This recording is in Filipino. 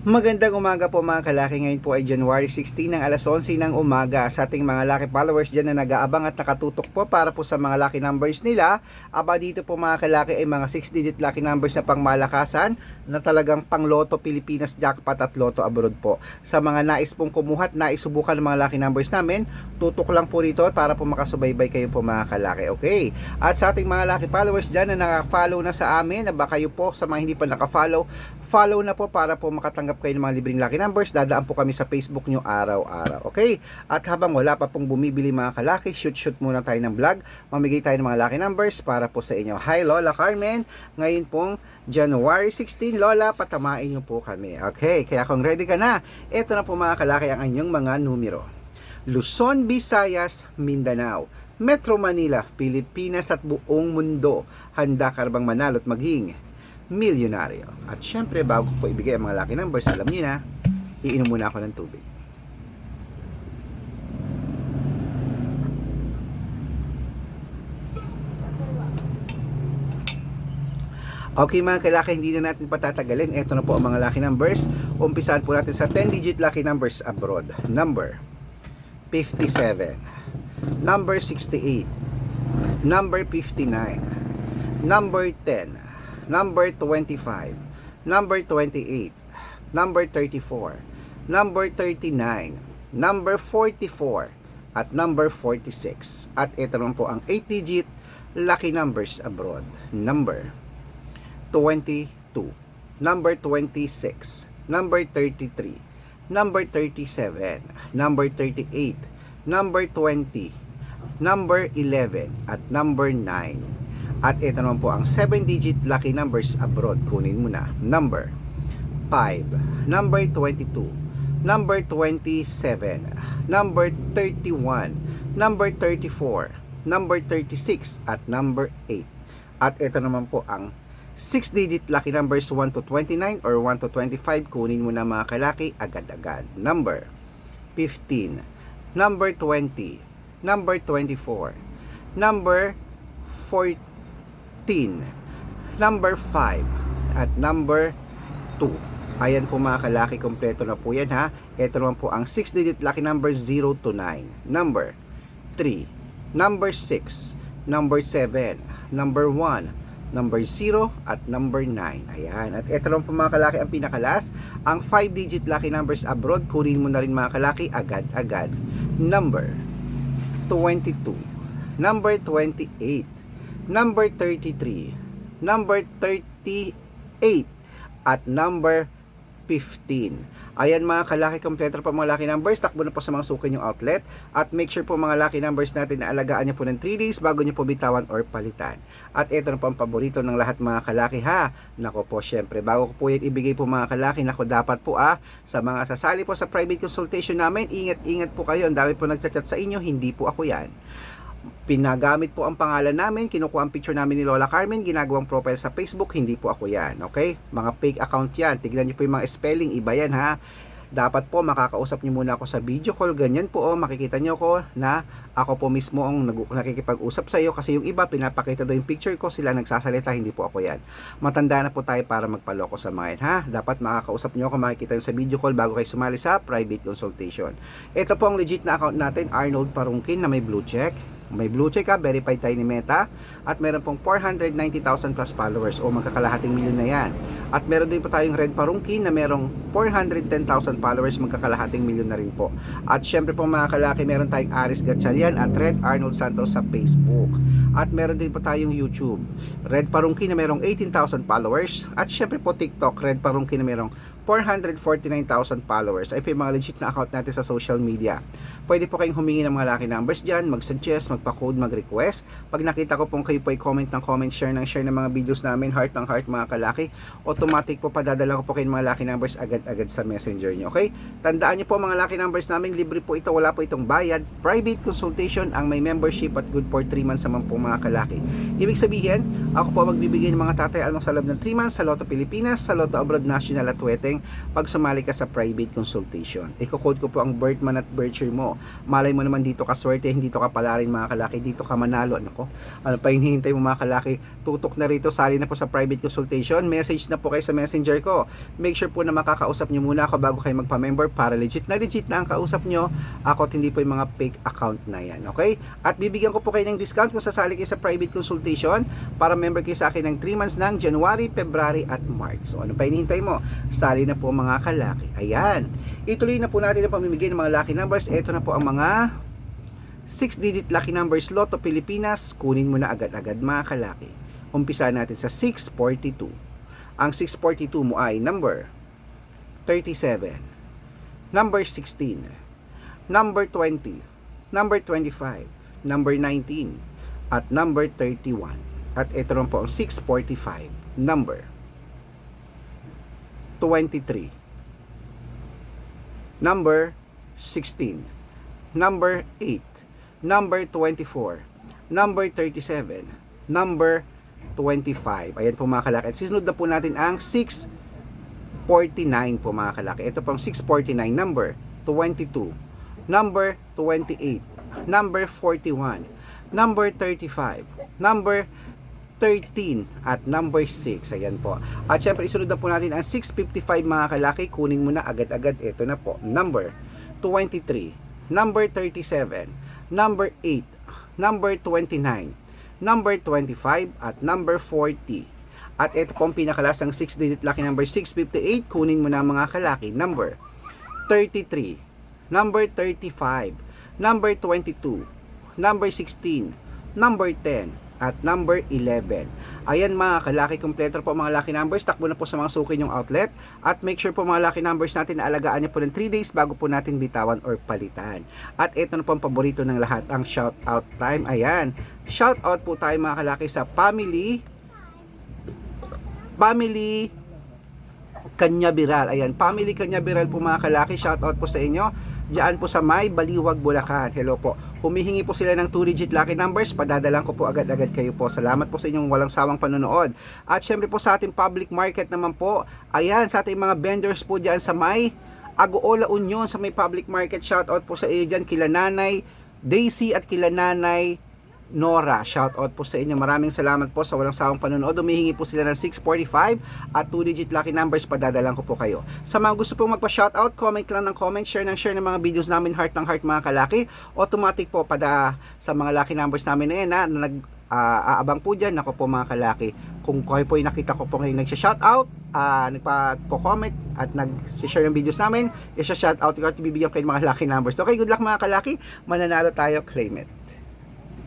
Magandang umaga po mga kalaki. Ngayon po ay January 16 ng alas 11 ng umaga. Sa ating mga lucky followers dyan na nag-aabang at nakatutok po para po sa mga lucky numbers nila. Aba dito po mga kalaki ay mga 6-digit lucky numbers na pangmalakasan na talagang pang Lotto Pilipinas Jackpot at Lotto Abroad po. Sa mga nais pong kumuha at nais subukan ng mga lucky numbers namin, tutok lang po rito para po makasubaybay kayo po mga kalaki. Okay? At sa ating mga lucky followers dyan na naka-follow na sa amin, aba kayo po sa mga hindi pa naka-follow, follow na po para po makatanggap kayo ng mga libreng lucky numbers. Dadaan po kami sa Facebook nyo araw-araw. Okay? At habang wala pa pong bumibili mga kalaki, shoot muna tayo ng vlog. Mamigay tayo ng mga lucky numbers para po sa inyo. Hi Lola Carmen. Ngayon pong January 16, Lola, patamain nyo po kami. Okay? Kaya kung ready ka na, ito na po mga kalaki ang anyong mga numero. Luzon, Visayas, Mindanao, Metro Manila, Pilipinas at buong mundo. Handa ka bang manalo at maging milyonaryo? At syempre, bago po ibigay ang mga lucky numbers, alam niyo na, iinom muna ako ng tubig. Okay mga kalaki, hindi na natin patatagalin. Ito na po ang mga lucky numbers. Umpisahan po natin sa 10-digit lucky numbers abroad. Number 57, number 68, number 59, number 10, number 25, number 28, number 34, number 39, number 44, at number 46. At ito naman po ang 8-digit lucky numbers abroad. Number 22, number 26, number 33, number 37, number 38, number 20, number 11, at number 9. At ito naman po ang 7-digit lucky numbers abroad. Kunin mo na. Number 5, number 22, number 27, number 31, number 34, number 36, at number 8. At ito naman po ang 6-digit lucky numbers 1 to 29 or 1 to 25. Kunin mo na mga kalaki agad-agad. Number 15, number 20, number 24, number 14, number 5, at number 2. Ayan po mga kalaki, kompleto na po yan ha. Ito naman po ang 6-digit lucky number 0 to 9. Number 3, number 6, number 7, number 1, number 0, at number 9. Ayan. At ito lang po mga kalaki ang pinakalas. Ang 5-digit lucky numbers abroad, kunin mo na rin mga kalaki agad-agad. Number 22, number 28, number 33, number 38, at number 15. Ayan mga kalaki, kompleto pa mga lucky numbers. Takbo na po sa mga suki yung outlet. At make sure po mga lucky numbers natin na alagaan nyo po ng 3 days bago nyo po bitawan or palitan. At ito na po ang paborito ng lahat mga kalaki ha. Nako po, syempre, bago ko po yan ibigay po mga kalaki, nako dapat po sa mga sasali po sa private consultation namin, ingat po kayo. Ang dami po nagchat-chat sa inyo, hindi po ako yan. Pinagamit po ang pangalan namin, kinukuha ang picture namin ni Lola Carmen, ginagawang profile sa Facebook, hindi po ako yan, okay? Mga fake account yan, tignan nyo po yung mga spelling, iba yan ha. Dapat po makakausap nyo muna ako sa video call, ganyan po makikita nyo ko na ako po mismo ang nakikipag-usap sa iyo, kasi yung iba pinapakita daw yung picture ko, sila nagsasalita, hindi po ako yan. Matanda na po tayo para magpaloko sa mga yan ha. Dapat makakausap nyo ako, makikita nyo sa video call bago kayo sumali sa private consultation. Ito po ang legit na account natin, Arnold Parungkin, na may blue check. May blue check verified tayo ni Meta, at meron pong 490,000 plus followers o magkakalahating milyon na yan. At meron din po tayong Red Parungkin na merong 410,000 followers, magkakalahating milyon na rin po. At syempre po mga kalaki, meron tayong Aris Gatchalian at Red Arnold Santos sa Facebook. At meron din po tayong YouTube, Red Parungkin na merong 18,000 followers. At syempre po TikTok, Red Parungkin na merong 449,000 followers. Ay po yung mga legit na account natin sa social media. Pwede po kayong humingi ng mga lucky numbers dyan, mag-suggest, magpa-code, mag-request. Pag nakita ko pong kayo po ay comment ng comment, share ng mga videos namin, heart ng heart mga kalaki, automatic po padadala ko po kayo ng mga lucky numbers agad-agad sa messenger nyo. Okay? Tandaan nyo po mga lucky numbers namin, libre po ito, wala po itong bayad. Private consultation, ang may membership at good for 3 months naman po mga kalaki. Ibig sabihin, ako po magbibigay ng mga tatay almang sa loob ng 3 months sa Lotto Pilipinas, sa Lotto Abroad National at Weteng pag sumali ka sa private consultation. Iko-code ko po ang birth month at birth year mo. mo. Malay mo naman dito ka swerte, hindi to ka pala rin mga kalaki, dito ka manalo. Ano pa hinihintay mo mga kalaki? Tutok na rito, sali na po sa private consultation, message na po kayo sa messenger ko. Make sure po na makakausap nyo muna ako bago kayo magpa-member para legit na ang kausap nyo. Ako at hindi po yung mga fake account na yan, okay? At bibigyan ko po kayo ng discount kung sasali kayo sa private consultation para member kayo sa akin ng 3 months ng January, February at March. So ano pa hinihintay mo? Sali na po mga kalaki. Ayan. Ituloy na po natin ang pamimigay ng mga lucky numbers. Ito na po ang mga 6-digit lucky numbers Lotto Pilipinas. Kunin mo na agad-agad mga kalaki. Umpisa natin sa 642. Ang 642 mo ay number 37, number 16, number 20, number 25, number 19, at number 31. At ito rin po ang 645, number 23, number 16, number 8, number 24, number 37, number 25. Ayan po mga kalaki. At sinunod na po natin ang 649 po mga kalaki. Ito pong 649, number 22, number 28, number 41, number 35, number 13, at number 6. Ayan po. At syempre isunod na po natin ang 655 mga kalaki. Kunin mo na agad-agad. Ito na po. Number 23, number 37, number 8, number 29, number 25, at number 40. At ito po ang pinakalasang 6-digit lucky number 658. Kunin mo na mga kalaki. Number 33, number 35, number 22, number 16, number 10, at number 11. Ayan mga kalaki, kompleto po mga lucky numbers. Takbo na po sa mga suki yung outlet. At make sure po mga lucky numbers natin na alagaan niyo po ng 3 days bago po natin bitawan or palitan. At ito na po ang paborito ng lahat, ang shout out time. Ayan, shout out po tayo mga kalaki sa family Kanyabiral. Ayan, family Kanyabiral po mga kalaki. Shout out po sa inyo. Diyan po sa May Baliwag, Bulacan. Hello po. Humihingi po sila ng 2-digit lucky numbers. Padadalan ko po agad-agad kayo po. Salamat po sa inyong walang sawang panonood. At syempre po sa ating public market naman po. Ayan, sa ating mga vendors po diyan sa May Agoola Union, sa may public market. Shout out po sa iyo diyan kila Nanay Daisy at kila Nanay Nora. Shout out po sa inyo. Maraming salamat po sa walang sawang panonood. Humihingi po sila ng 645 at 2-digit lucky numbers. Padadalan ko po kayo. Sa mga gusto pong magpa-shoutout, comment lang ng comment, share ng mga videos namin, heart ng heart mga kalaki. Automatic po pada sa mga lucky numbers namin na yan na aabang po dyan. Ako po mga kalaki, kung kayo po yung nakita ko po ngayon nagsha-shoutout, nagpa-comment at nag-share ng videos namin, isa-shoutout ko at bibigyan kayo ng mga lucky numbers. Okay, good luck mga kalaki. Mananalo tayo, claim it.